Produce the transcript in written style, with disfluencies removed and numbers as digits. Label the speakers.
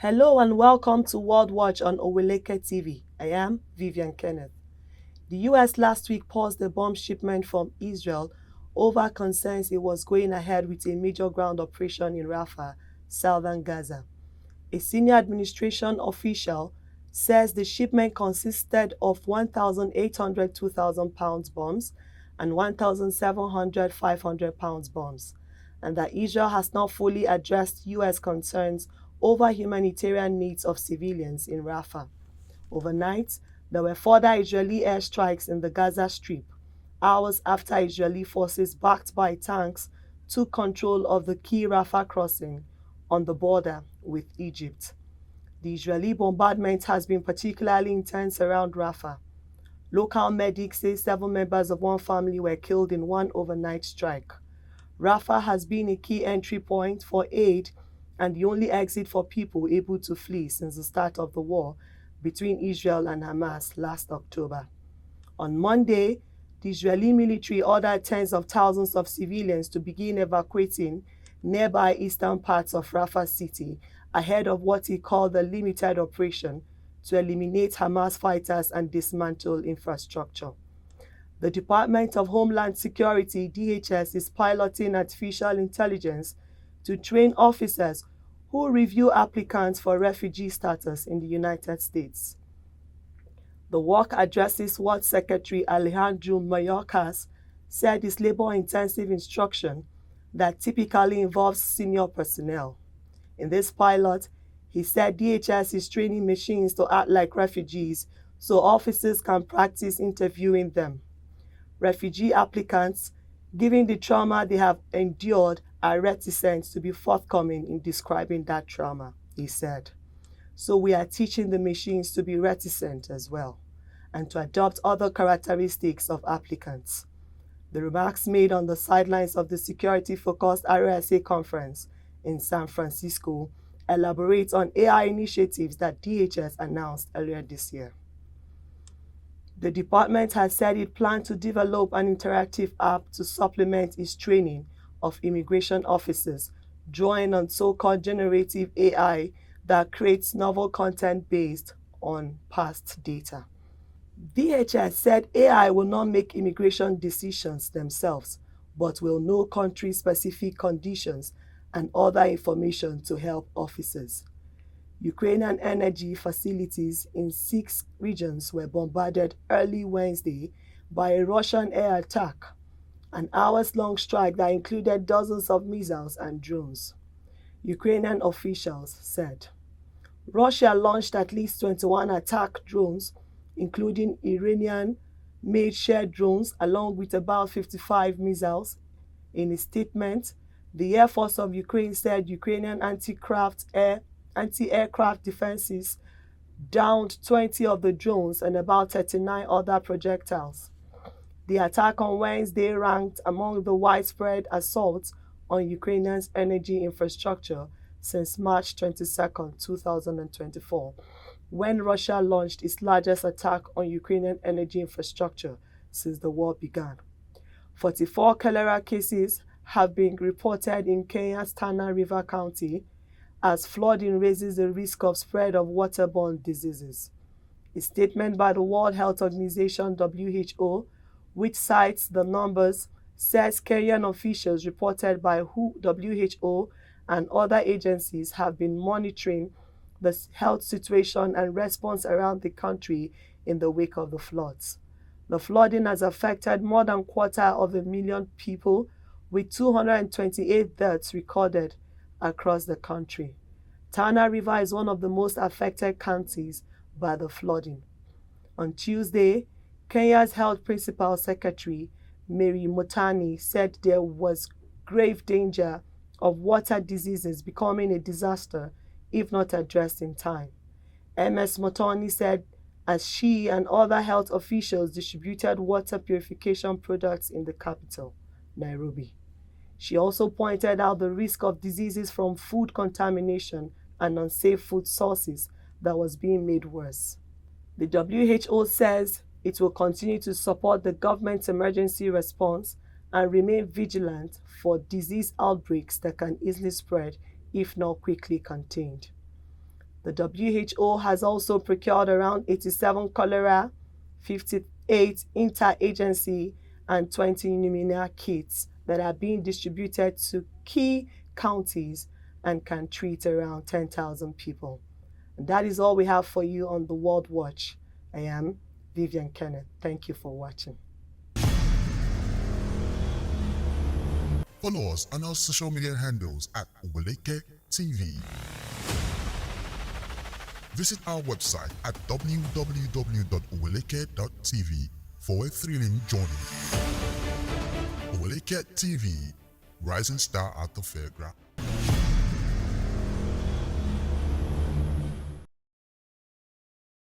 Speaker 1: Hello and welcome to World Watch on OWELEKETV. I am Vivian Kenneth. The US last week paused the bomb shipment from Israel over concerns it was going ahead with a major ground operation in Rafah, southern Gaza. A senior administration official says the shipment consisted of 1,800 2,000-pound bombs and 1,700 500-pound bombs, and that Israel has not fully addressed US concerns over humanitarian needs of civilians in Rafah. Overnight, there were further Israeli airstrikes in the Gaza Strip, hours after Israeli forces backed by tanks took control of the key Rafah crossing on the border with Egypt. The Israeli bombardment has been particularly intense around Rafah. Local medics say 7 members of one family were killed in one overnight strike. Rafah has been a key entry point for aid and the only exit for people able to flee since the start of the war between Israel and Hamas last October. On Monday, the Israeli military ordered tens of thousands of civilians to begin evacuating nearby eastern parts of Rafah city ahead of what he called the limited operation to eliminate Hamas fighters and dismantle infrastructure. The Department of Homeland Security, DHS, is piloting artificial intelligence to train officers who review applicants for refugee status in the United States. The work addresses what Secretary Alejandro Mayorkas said is labor-intensive instruction that typically involves senior personnel. In this pilot, he said DHS is training machines to act like refugees so officers can practice interviewing them. Refugee applicants, given the trauma they have endured, are reticent to be forthcoming in describing that trauma, he said. So we are teaching the machines to be reticent as well, and to adopt other characteristics of applicants. The remarks made on the sidelines of the security-focused RSA conference in San Francisco elaborate on AI initiatives that DHS announced earlier this year. The department has said it planned to develop an interactive app to supplement its training of immigration officers, drawing on so-called generative AI that creates novel content based on past data. DHS said AI will not make immigration decisions themselves, but will know country-specific conditions and other information to help officers. Ukrainian energy facilities in 6 regions were bombarded early Wednesday by a Russian air attack, an hours-long strike that included dozens of missiles and drones, Ukrainian officials said. Russia launched at least 21 attack drones, including Iranian-made shared drones, along with about 55 missiles. In a statement, the Air Force of Ukraine said Ukrainian anti-aircraft defenses downed 20 of the drones and about 39 other projectiles. The attack on Wednesday ranked among the widespread assaults on Ukrainians' energy infrastructure since March 22, 2024, when Russia launched its largest attack on Ukrainian energy infrastructure since the war began. 44 cholera cases have been reported in Kenya's Tana River County as flooding raises the risk of spread of waterborne diseases. A statement by the World Health Organization (WHO), which cites the numbers, says Kenyan officials reported by WHO and other agencies have been monitoring the health situation and response around the country in the wake of the floods. The flooding has affected more than 250,000 people, with 228 deaths recorded across the country. Tana River is one of the most affected counties by the flooding. On Tuesday, Kenya's Health Principal Secretary, Mary Motani, said there was grave danger of water diseases becoming a disaster if not addressed in time. Ms. Motani said as she and other health officials distributed water purification products in the capital, Nairobi. She also pointed out the risk of diseases from food contamination and unsafe food sources that was being made worse. The WHO says it will continue to support the government's emergency response and remain vigilant for disease outbreaks that can easily spread if not quickly contained. The WHO has also procured around 87 cholera, 58 interagency, and 20 pneumonia kits that are being distributed to key counties and can treat around 10,000 people. And that is all we have for you on the World Watch. I am Vivian Kenneth. Thank you for watching.
Speaker 2: Follow us on our social media handles at OWELEKETV. Visit our website at www.oweleke.tv for a thrilling journey. OWELEKETV, rising star at the fairground.